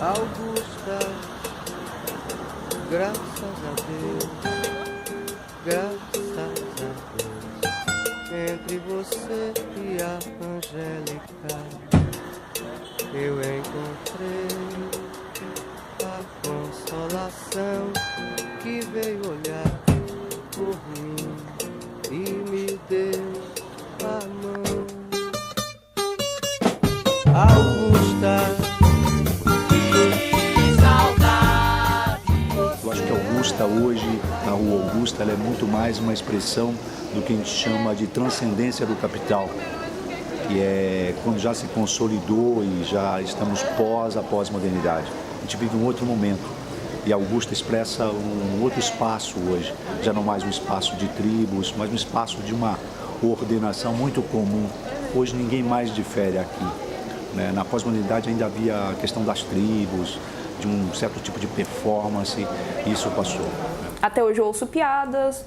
Augusta, graças a Deus, graças a Deus, entre você e a Angélica, eu encontrei a consolação que veio olhar por mim e me deu a mão. Augusta, que saudade. Eu acho que Augusta hoje, a Rua Augusta, ela é muito mais uma expressão do que a gente chama de transcendência do capital, que é quando já se consolidou e já estamos a pós-modernidade. A gente vive um outro momento e Augusta expressa um outro espaço hoje, já não mais um espaço de tribos, mas um espaço de uma ordenação muito comum. Hoje ninguém mais difere aqui. Na pós-modernidade ainda havia a questão das tribos, de um certo tipo de performance, e isso passou. Até hoje eu ouço piadas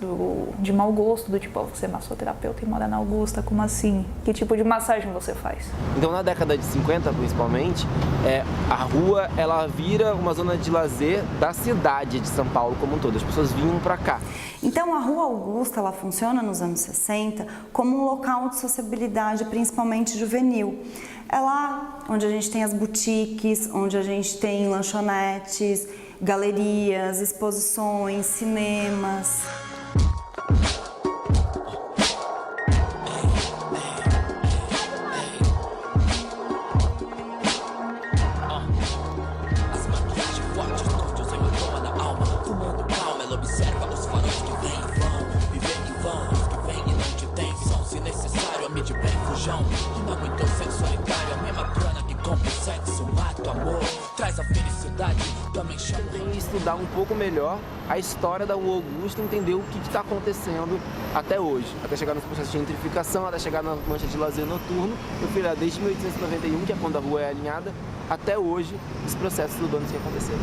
de mau gosto, do tipo, você é massoterapeuta e mora na Augusta, como assim? Que tipo de massagem você faz? Então na década de 50, principalmente, a rua ela vira uma zona de lazer da cidade de São Paulo como um todo, as pessoas vinham para cá. Então a Rua Augusta, ela funciona nos anos 60 como um local de sociabilidade, principalmente juvenil. É lá onde a gente tem as boutiques, onde a gente tem lanchonetes, galerias, exposições, cinemas. As maquiagens fortes, norte, eu doma na alma. Fumando calma, ela observa os faróis que vêm e vão. Viver em vão, os que vêm e não te tem som. Se necessário, amite bem, fujão. Rima muito sensualidade, a mesma grana que compra o sexo, mata o amor. Traz a felicidade, também chama. Tem que estudar um pouco melhor a história da Rua Augusta e entender o que está acontecendo até hoje. Até chegar nos processos de gentrificação, até chegar na mancha de lazer noturno. Eu fui lá desde 1891, que é quando a rua é alinhada, até hoje, os processos urbanos que aconteceram.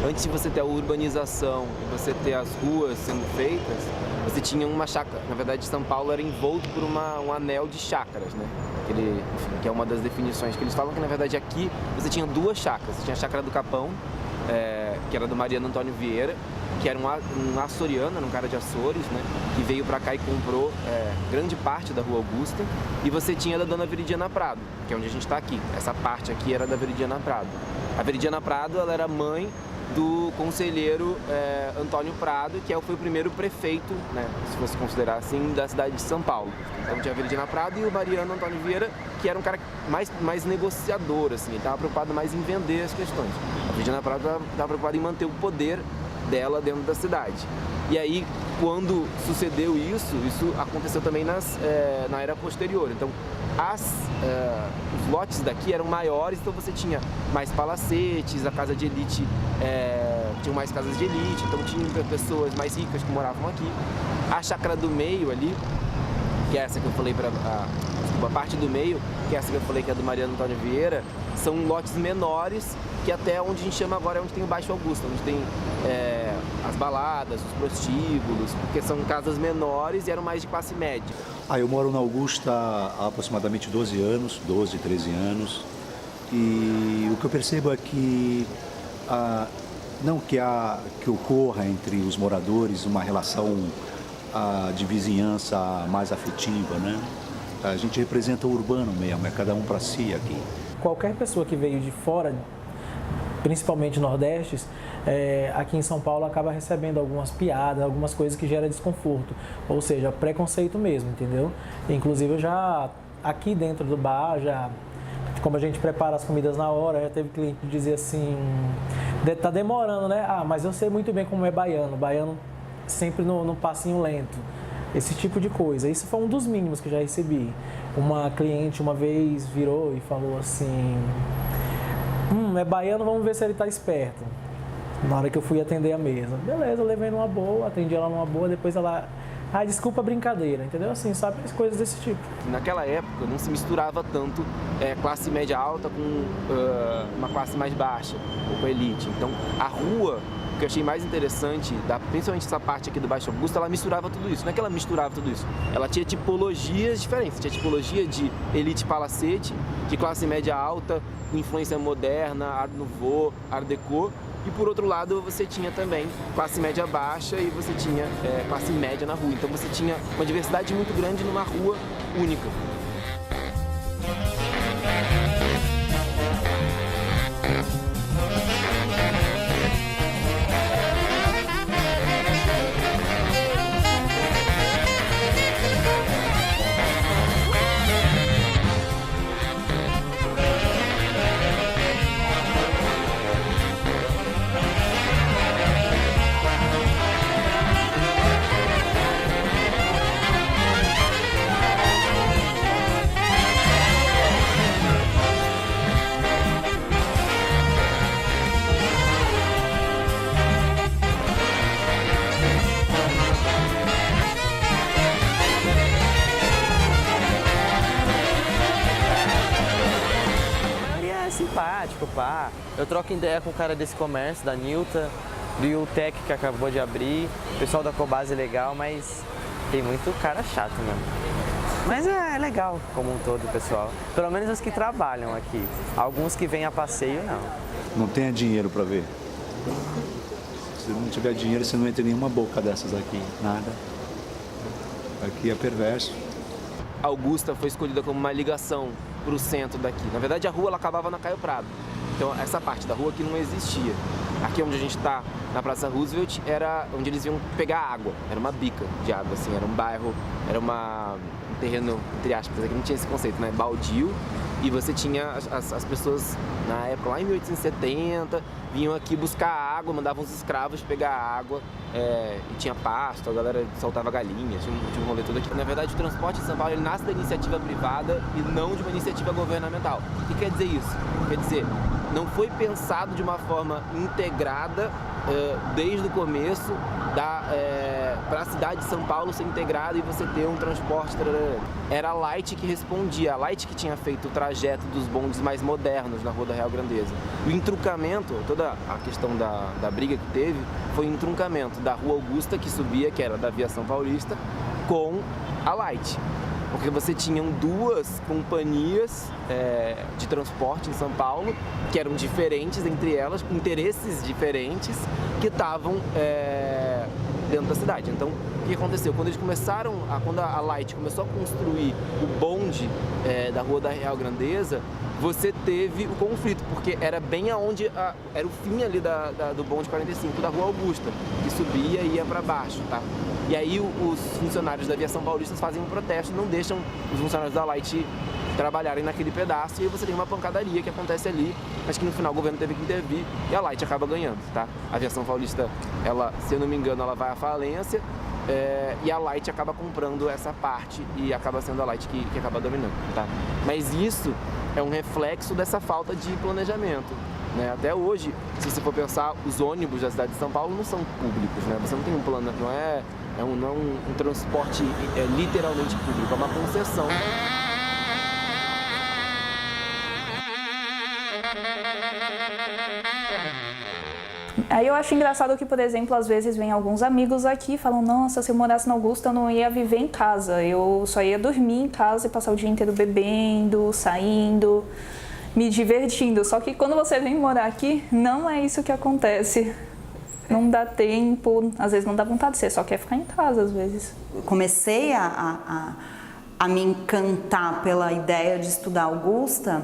Antes de você ter a urbanização e você ter as ruas sendo feitas, você tinha uma chácara. Na verdade, São Paulo era envolto por um anel de chácaras, né? Que é uma das definições que eles falam que, na verdade, aqui você tinha duas chácaras. Você tinha a chácara do Capão, que era do Mariano Antônio Vieira, que era um açoriano, era um cara de Açores, né? Que veio para cá e comprou grande parte da Rua Augusta. E você tinha a da Dona Veridiana Prado, que é onde a gente está aqui. Essa parte aqui era da Veridiana Prado. A Veridiana Prado, ela era mãe do conselheiro Antônio Prado, que foi o primeiro prefeito, né, se fosse considerar assim, da cidade de São Paulo. Então tinha a Veridiana Prado e o Mariano Antônio Vieira, que era um cara mais negociador, assim, ele estava preocupado mais em vender as questões. A Veridiana Prado estava preocupada em manter o poder dela dentro da cidade. E aí, quando sucedeu isso aconteceu também na era posterior. Então, os lotes daqui eram maiores, então você tinha mais palacetes, a casa de elite, tinha mais casas de elite, então tinha pessoas mais ricas que moravam aqui. A chácara do meio ali, que é essa que eu falei, a parte do meio, que é essa que eu falei que é do Mariano Antônio Vieira, são lotes menores, que até onde a gente chama agora é onde tem o Baixo Augusta, onde tem as baladas, os prostíbulos, porque são casas menores e eram mais de classe média. Eu moro na Augusta há aproximadamente 12, 13 anos, e o que eu percebo é que não que ocorra entre os moradores uma relação de vizinhança mais afetiva, né? A gente representa o urbano mesmo, é cada um para si aqui. Qualquer pessoa que veio de fora, principalmente nordestes, aqui em São Paulo acaba recebendo algumas piadas, algumas coisas que geram desconforto, ou seja, preconceito mesmo, entendeu? Inclusive eu já, aqui dentro do bar, como a gente prepara as comidas na hora, já teve cliente que dizer assim, tá demorando, né? Mas eu sei muito bem como é baiano sempre no passinho lento, esse tipo de coisa. Isso foi um dos mínimos que eu já recebi. Uma cliente uma vez virou e falou assim, é baiano, vamos ver se ele tá esperto. Na hora que eu fui atender a mesa. Beleza, eu levei numa boa, atendi ela numa boa, depois ela Ah, desculpa a brincadeira, entendeu? Assim, sabe? Coisas desse tipo. Naquela época não se misturava tanto classe média alta com uma classe mais baixa, ou com elite. Então a rua, o que eu achei mais interessante, principalmente essa parte aqui do Baixo Augusta, ela misturava tudo isso. Não é que ela misturava tudo isso, ela tinha tipologias diferentes. Tinha tipologia de elite palacete, de classe média alta, com influência moderna, Art Nouveau, Art Deco. E por outro lado você tinha também classe média baixa e você tinha classe média na rua. Então você tinha uma diversidade muito grande numa rua única. Simpático, pá. Eu troco ideia com o cara desse comércio, da Nilta, do Yultec que acabou de abrir, o pessoal da Cobase é legal, mas tem muito cara chato mesmo. Mas é legal como um todo, pessoal. Pelo menos os que trabalham aqui. Alguns que vêm a passeio, não. Não tenha dinheiro para ver. Se não tiver dinheiro, você não entra em nenhuma boca dessas aqui, nada. Aqui é perverso. Augusta foi escolhida como uma ligação para o centro daqui. Na verdade, a rua ela acabava na Caio Prado. Então, essa parte da rua aqui não existia. Aqui onde a gente está, na Praça Roosevelt, era onde eles iam pegar água. Era uma bica de água, assim. Era um bairro, era um terreno, entre aspas, aqui não tinha esse conceito, né? Baldio. E você tinha as pessoas, na época, lá em 1870, vinham aqui buscar água, mandavam os escravos pegar água, e tinha pasto, a galera soltava galinhas, tinha um rolê todo aqui. Na verdade, o transporte em São Paulo ele nasce da iniciativa privada e não de uma iniciativa governamental. O que quer dizer isso? Quer dizer, não foi pensado de uma forma integrada desde o começo para a cidade de São Paulo ser integrada e você ter um transporte. Era a Light que respondia, a Light que tinha feito o trajeto dos bondes mais modernos na Rua da Real Grandeza. O entroncamento, toda a questão da briga que teve, foi o entroncamento da Rua Augusta, que subia, que era da Aviação Paulista, com a Light. Porque você tinha duas companhias de transporte em São Paulo, que eram diferentes entre elas, com interesses diferentes, que estavam dentro da cidade. Então, o que aconteceu? Quando eles quando a Light começou a construir o bonde da Rua da Real Grandeza, você teve o conflito, porque era bem aonde era o fim ali do bonde 45, da Rua Augusta, que subia e ia para baixo, tá? E aí os funcionários da Aviação Paulista fazem um protesto, não deixam os funcionários da Light trabalharem naquele pedaço, e aí você tem uma pancadaria que acontece ali, mas que no final o governo teve que intervir e a Light acaba ganhando, tá? A Aviação Paulista, se eu não me engano, ela vai à falência, e a Light acaba comprando essa parte e acaba sendo a Light que acaba dominando, tá? Mas isso é um reflexo dessa falta de planejamento, né? Até hoje, se você for pensar, os ônibus da cidade de São Paulo não são públicos, né? Você não tem um plano, não é um transporte literalmente público, é uma concessão. Aí eu acho engraçado que, por exemplo, às vezes vem alguns amigos aqui e falam: nossa, se eu morasse na Augusta eu não ia viver em casa, eu só ia dormir em casa e passar o dia inteiro bebendo, saindo, me divertindo. Só que quando você vem morar aqui, não é isso que acontece. Não dá tempo, às vezes não dá vontade, você só quer ficar em casa às vezes. Comecei a me encantar pela ideia de estudar Augusta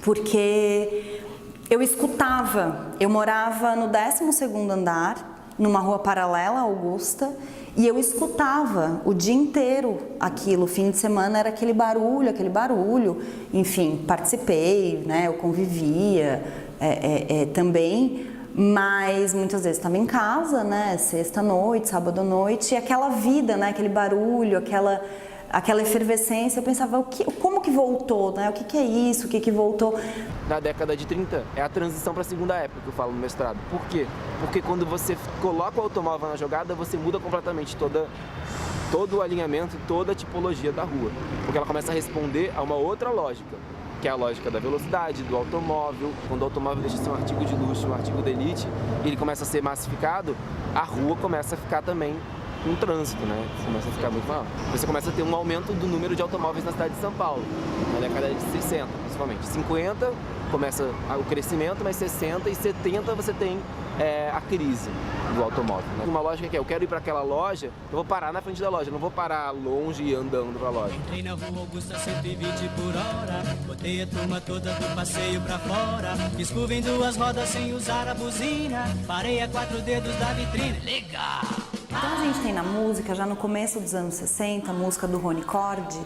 porque eu escutava, eu morava no 12º andar, numa rua paralela à Augusta, e eu escutava o dia inteiro aquilo, fim de semana era aquele barulho, enfim, participei, né, eu convivia também, mas muitas vezes estava em casa, né, sexta-noite, sábado-noite, e aquela vida, né, aquele barulho, aquela efervescência, eu pensava, como que voltou, né? O que é isso, o que voltou? Na década de 30, é a transição para a segunda época que eu falo no mestrado. Por quê? Porque quando você coloca o automóvel na jogada, você muda completamente toda todo o alinhamento e toda a tipologia da rua, porque ela começa a responder a uma outra lógica, que é a lógica da velocidade, do automóvel. Quando o automóvel deixa de ser um artigo de luxo, um artigo de elite, e ele começa a ser massificado, a rua começa a ficar também um trânsito, né? Começa a ficar muito maior. Você começa a ter um aumento do número de automóveis na cidade de São Paulo, na década de 60, principalmente. 50 começa o crescimento, mas 60 e 70 você tem a crise do automóvel, né? Uma lógica que é, eu quero ir para aquela loja, eu vou parar na frente da loja, não vou parar longe e andando para a loja. Entrei na rua Augusta 120 por hora, botei a turma toda do passeio pra fora, fiz curva em 2 rodas sem usar a buzina, parei a 4 dedos da vitrine, legal! Então a gente tem na música, já no começo dos anos 60, a música do Rony Cordi,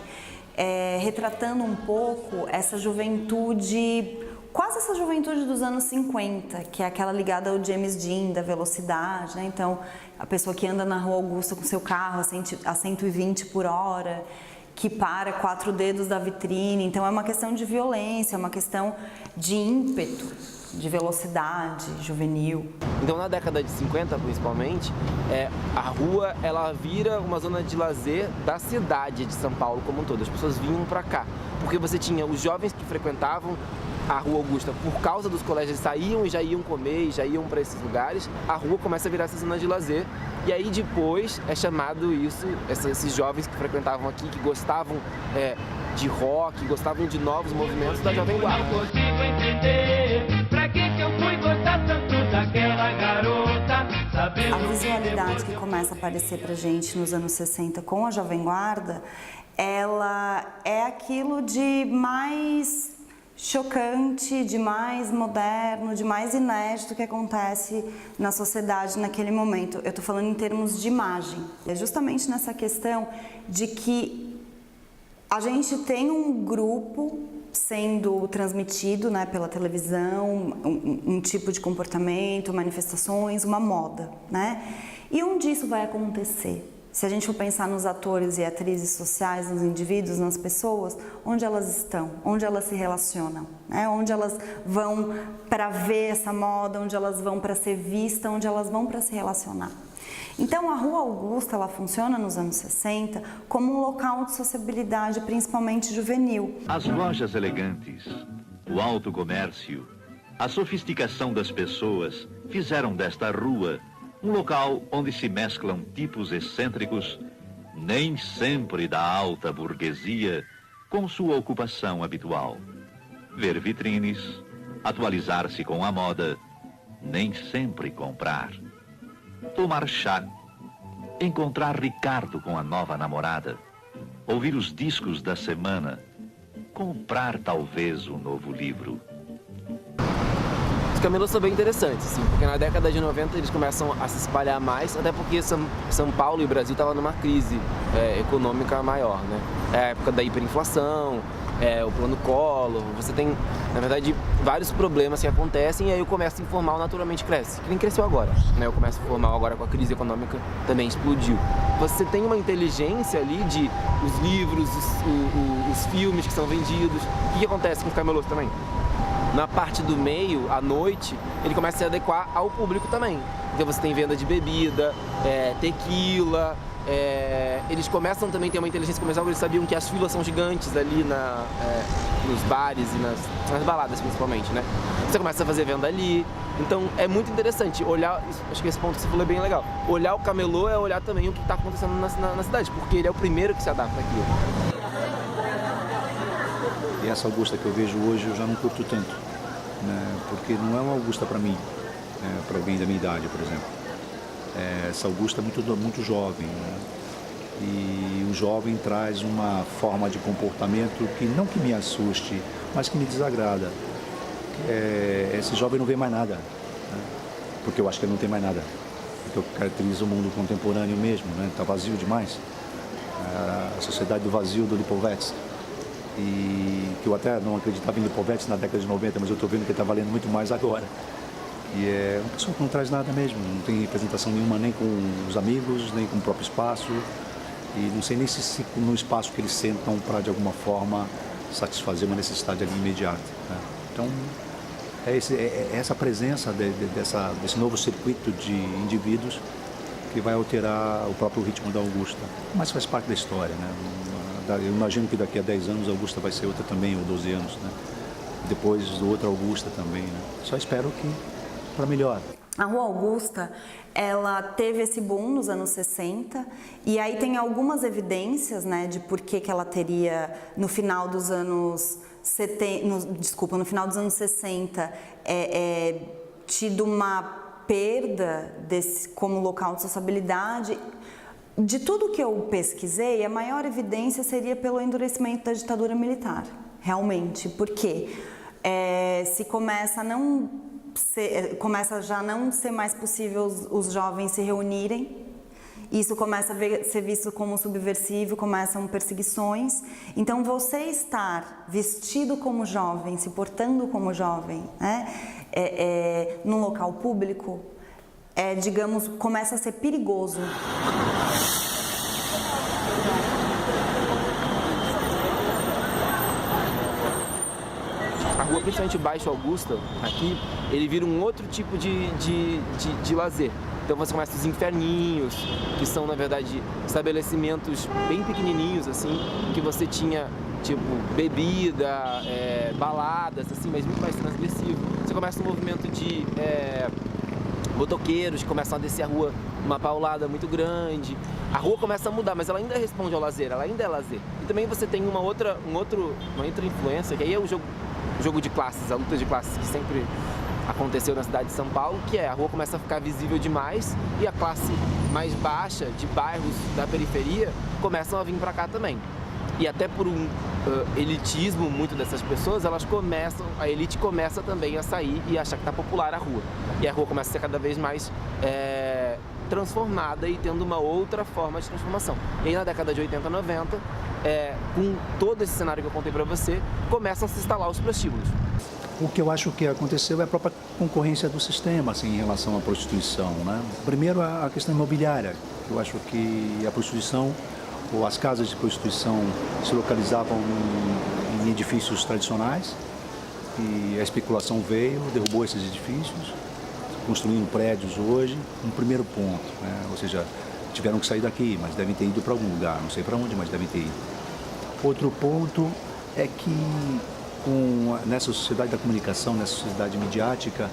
retratando um pouco essa juventude, quase essa juventude dos anos 50, que é aquela ligada ao James Dean, da velocidade, né? Então, a pessoa que anda na Rua Augusta com seu carro a 120 por hora, que para 4 dedos da vitrine. Então, é uma questão de violência, é uma questão de ímpeto, de velocidade juvenil. Então, na década de 50, principalmente, a rua ela vira uma zona de lazer da cidade de São Paulo como um todo. As pessoas vinham para cá, porque você tinha os jovens que frequentavam a Rua Augusta por causa dos colégios, eles saíam e já iam comer, e já iam para esses lugares. A rua começa a virar essa zona de lazer, e aí depois é chamado isso, esses jovens que frequentavam aqui, que gostavam de rock, gostavam de novos movimentos da Jovem Guarda. Não consigo entender pra que eu fui gostar tanto daquela garota. A visualidade que começa a aparecer pra gente nos anos 60 com a Jovem Guarda, ela é aquilo de mais chocante, de mais moderno, de mais inédito que acontece na sociedade naquele momento. Eu tô falando em termos de imagem. É justamente nessa questão de que a gente tem um grupo sendo transmitido, né, pela televisão, um tipo de comportamento, manifestações, uma moda, né? E onde isso vai acontecer? Se a gente for pensar nos atores e atrizes sociais, nos indivíduos, nas pessoas, onde elas estão, onde elas se relacionam, né? Onde elas vão para ver essa moda, onde elas vão para ser vista, onde elas vão para se relacionar. Então, a Rua Augusta, ela funciona nos anos 60 como um local de sociabilidade, principalmente juvenil. As lojas elegantes, o alto comércio, a sofisticação das pessoas fizeram desta rua um local onde se mesclam tipos excêntricos, nem sempre da alta burguesia, com sua ocupação habitual. Ver vitrines, atualizar-se com a moda, nem sempre comprar. Tomar chá, encontrar Ricardo com a nova namorada, ouvir os discos da semana, comprar talvez um novo livro. Os camelôs são bem interessantes, assim, porque na década de 90 eles começam a se espalhar mais, até porque São Paulo e o Brasil estavam numa crise econômica maior, né? É a época da hiperinflação, o plano Collor, você tem, na verdade, vários problemas que acontecem e aí o comércio informal naturalmente cresce, que nem cresceu agora, né? O comércio informal agora com a crise econômica também explodiu. Você tem uma inteligência ali de os livros, os filmes que são vendidos. O que acontece com os camelôs também? Na parte do meio, à noite, ele começa a se adequar ao público também. Então você tem venda de bebida, tequila, eles começam também a ter uma inteligência comercial, eles sabiam que as filas são gigantes ali nos bares e nas baladas principalmente, né? Você começa a fazer venda ali, então é muito interessante olhar, acho que esse ponto que você falou é bem legal, olhar o camelô é olhar também o que está acontecendo na cidade, porque ele é o primeiro que se adapta àquilo. E essa Augusta que eu vejo hoje eu já não curto tanto, né? Porque não é uma Augusta para mim, para alguém da minha idade, por exemplo. Essa Augusta é muito jovem, né? E o jovem traz uma forma de comportamento que não que me assuste, mas que me desagrada. Esse jovem não vê mais nada, né? Porque eu acho que ele não tem mais nada. Porque eu caracterizo o mundo contemporâneo mesmo, né? Tá vazio demais. A sociedade do vazio do Lipovetsky. E que eu até não acreditava em Lipovetsky na década de 90, mas eu estou vendo que está valendo muito mais agora. E é uma pessoa que não traz nada mesmo, não tem representação nenhuma nem com os amigos, nem com o próprio espaço. E não sei nem se no espaço que eles sentam para, de alguma forma, satisfazer uma necessidade ali imediata, né? Então, essa presença desse novo circuito de indivíduos que vai alterar o próprio ritmo da Augusta. Mas faz parte da história, né? Eu imagino que daqui a 10 anos a Augusta vai ser outra também, ou 12 anos, né? Depois outra Augusta também, né? Só espero que para melhor. A Rua Augusta, ela teve esse boom nos anos 60 e aí tem algumas evidências, né, de por que ela teria no final dos anos 60 tido uma perda como local de sociabilidade. De tudo que eu pesquisei, a maior evidência seria pelo endurecimento da ditadura militar, realmente, porque se começa a já não ser mais possível os jovens se reunirem, isso começa a ser visto como subversivo, começam perseguições. Então, você estar vestido como jovem, se portando como jovem, né, num local público, digamos, começa a ser perigoso. A rua, principalmente Baixo Augusta, aqui, ele vira um outro tipo de lazer. Então você começa os inferninhos, que são, na verdade, estabelecimentos bem pequenininhos, assim, que você tinha, tipo, bebida, baladas, assim, mas muito mais transgressivo. Você começa um movimento de motoqueiros que começam a descer a rua uma paulada muito grande. A rua começa a mudar, mas ela ainda responde ao lazer, ela ainda é lazer. E também você tem uma outra influência, que aí é o jogo de classes, a luta de classes que sempre aconteceu na cidade de São Paulo, que a rua começa a ficar visível demais e a classe mais baixa de bairros da periferia começam a vir para cá também. E até por um elitismo muito dessas pessoas, a elite começa também a sair e achar que está popular a rua. E a rua começa a ser cada vez mais transformada e tendo uma outra forma de transformação. E aí na década de 80, 90, com todo esse cenário que eu contei para você, começam a se instalar os prostíbulos. O que eu acho que aconteceu é a própria concorrência do sistema, assim, em relação à prostituição, né? Primeiro, a questão imobiliária. Eu acho que a prostituição, ou as casas de prostituição, se localizavam em edifícios tradicionais e a especulação veio, derrubou esses edifícios, construindo prédios hoje, um primeiro ponto, né? Ou seja, tiveram que sair daqui, mas devem ter ido para algum lugar, não sei para onde, mas devem ter ido. Outro ponto é que nessa sociedade da comunicação, nessa sociedade midiática,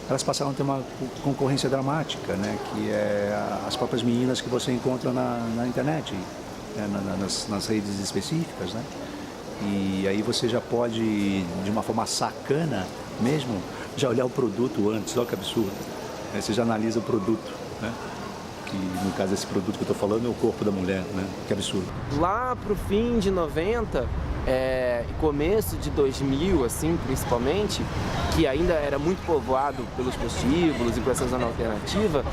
elas passaram a ter uma concorrência dramática, né? Que é as próprias meninas que você encontra na internet, né? nas redes específicas, né? E aí você já pode, de uma forma sacana mesmo, já olhar o produto antes, olha que absurdo. Você já analisa o produto, né? Que no caso esse produto que eu estou falando é o corpo da mulher, né? Que absurdo. Lá pro fim de 90, começo de 2000, assim, principalmente, que ainda era muito povoado pelos prostíbulos e por essa zona alternativa,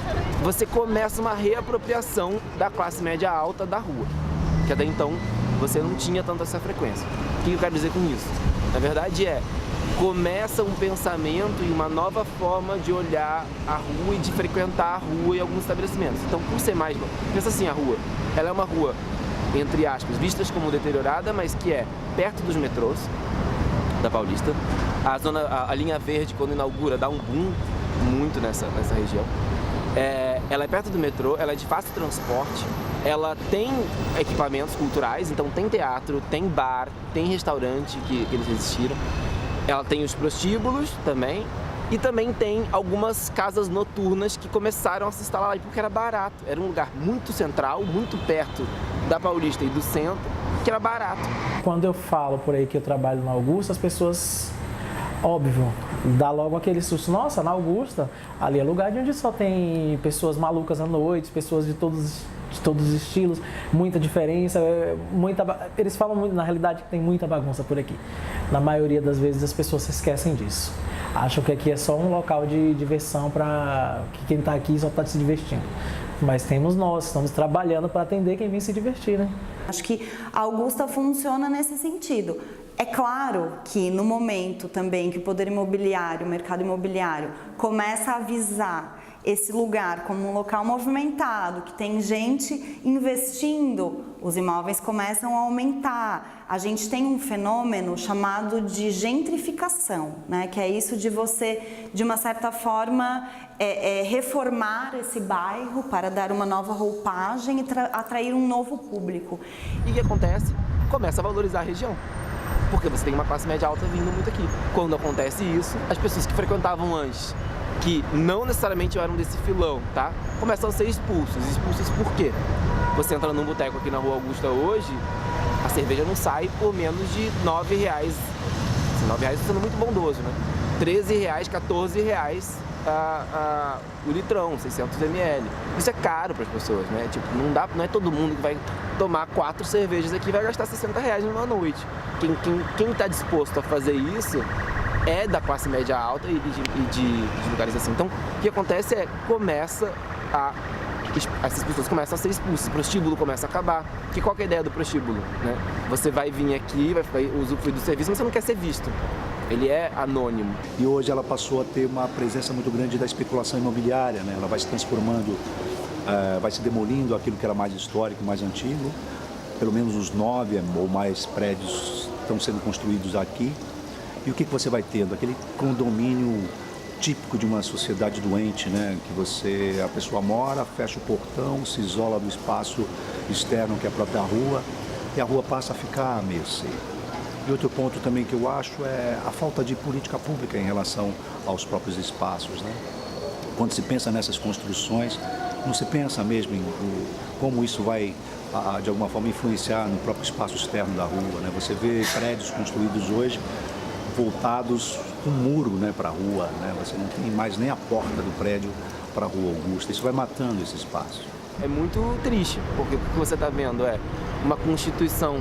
você começa uma reapropriação da classe média alta da rua, que até então você não tinha tanta essa frequência. O que eu quero dizer com isso? Na verdade começa um pensamento e uma nova forma de olhar a rua e de frequentar a rua em alguns estabelecimentos. Então, por ser mais... Pensa assim, a rua, ela é uma rua, entre aspas, vistas como deteriorada, mas que é perto dos metrôs da Paulista. A linha verde, quando inaugura, dá um boom muito nessa região. Ela é perto do metrô, ela é de fácil transporte, ela tem equipamentos culturais, então tem teatro, tem bar, tem restaurante que eles resistiram. Ela tem os prostíbulos também e também tem algumas casas noturnas que começaram a se instalar lá porque era barato. Era um lugar muito central, muito perto da Paulista e do centro, que era barato. Quando eu falo por aí que eu trabalho na Augusta, as pessoas, óbvio, dá logo aquele susto. Nossa, na Augusta, ali é lugar onde só tem pessoas malucas à noite, pessoas de todos os estilos, muita diferença, eles falam muito, na realidade, que tem muita bagunça por aqui. Na maioria das vezes as pessoas se esquecem disso. Acham que aqui é só um local de diversão para que quem está aqui só está se divertindo. Mas nós estamos trabalhando para atender quem vem se divertir, né? Acho que a Augusta funciona nesse sentido. É claro que no momento também que o poder imobiliário, o mercado imobiliário, começa a avisar esse lugar como um local movimentado, que tem gente investindo, os imóveis começam a aumentar. A gente tem um fenômeno chamado de gentrificação, né? Que é isso de você, de uma certa forma, reformar esse bairro para dar uma nova roupagem e atrair um novo público. E o que acontece? Começa a valorizar a região. Porque você tem uma classe média alta vindo muito aqui. Quando acontece isso, as pessoas que frequentavam antes, que não necessariamente eram desse filão, tá? Começam a ser expulsos. Expulsos por quê? Você entra num boteco aqui na Rua Augusta hoje, a cerveja não sai por menos de R$9. Assim, R$9 sendo muito bondoso, né? R$13, R$14 o litrão, 600 ml. Isso é caro para as pessoas, né? Tipo, não é todo mundo que vai tomar 4 cervejas aqui e vai gastar R$60 numa noite. Quem está disposto a fazer isso é da classe média alta e de lugares assim. Então, o que acontece é, essas pessoas começam a ser expulsas, o prostíbulo começa a acabar. Qual que é a ideia do prostíbulo, né? Você vai vir aqui, vai usufruir do serviço, mas você não quer ser visto. Ele é anônimo. E hoje ela passou a ter uma presença muito grande da especulação imobiliária, né? Ela vai se transformando, vai se demolindo aquilo que era mais histórico, mais antigo. Pelo menos uns 9 ou mais prédios estão sendo construídos aqui. E o que você vai tendo? Aquele condomínio típico de uma sociedade doente, né? Que a pessoa mora, fecha o portão, se isola do espaço externo que é a própria rua, e a rua passa a ficar meio seca. E outro ponto também que eu acho é a falta de política pública em relação aos próprios espaços, né? Quando se pensa nessas construções, não se pensa mesmo em como isso vai, de alguma forma, influenciar no próprio espaço externo da rua, né? Você vê prédios construídos hoje voltados com muro, né, para a rua, né? Você não tem mais nem a porta do prédio para a Rua Augusta. Isso vai matando esse espaço. É muito triste, porque o que você está vendo é uma constituição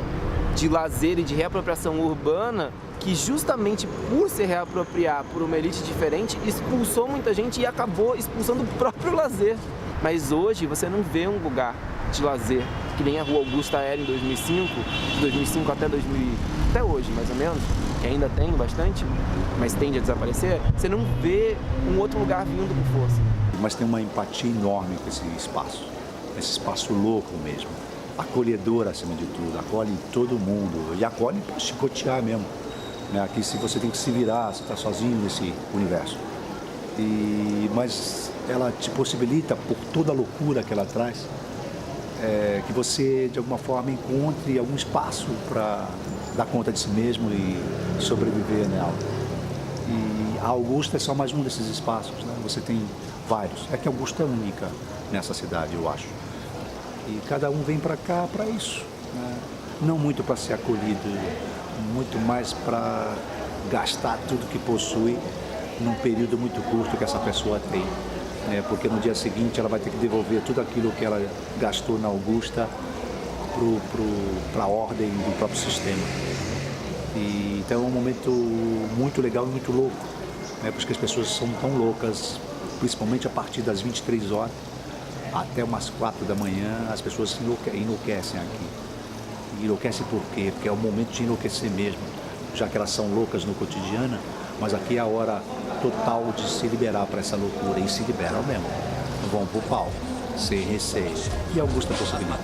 de lazer e de reapropriação urbana que, justamente por se reapropriar por uma elite diferente, expulsou muita gente e acabou expulsando o próprio lazer. Mas hoje você não vê um lugar de lazer que nem a Rua Augusta era em 2005, de 2005 até hoje, mais ou menos, que ainda tem bastante, mas tende a desaparecer. Você não vê um outro lugar vindo com força. Mas tem uma empatia enorme com esse espaço louco mesmo. Acolhedor acima de tudo, acolhe todo mundo e acolhe para chicotear mesmo, né? Aqui se você tem que se virar, você está sozinho nesse universo. Mas ela te possibilita, por toda a loucura que ela traz, que você de alguma forma encontre algum espaço para dar conta de si mesmo e sobreviver nela. E a Augusta é só mais um desses espaços, né? Você tem vários. É que a Augusta é única nessa cidade, eu acho. E cada um vem para cá para isso, né? Não muito para ser acolhido, muito mais para gastar tudo que possui num período muito curto que essa pessoa tem, né? Porque no dia seguinte ela vai ter que devolver tudo aquilo que ela gastou na Augusta para a ordem do próprio sistema. E, então é um momento muito legal e muito louco, né? Porque as pessoas são tão loucas, principalmente a partir das 23 horas, até umas 4 da manhã, as pessoas enlouquecem aqui. E enlouquecem por quê? Porque é o momento de enlouquecer mesmo, já que elas são loucas no cotidiano, mas aqui é a hora total de se liberar para essa loucura, e se liberam mesmo. Vão pro pau, sem receio. E Augusta possibilita.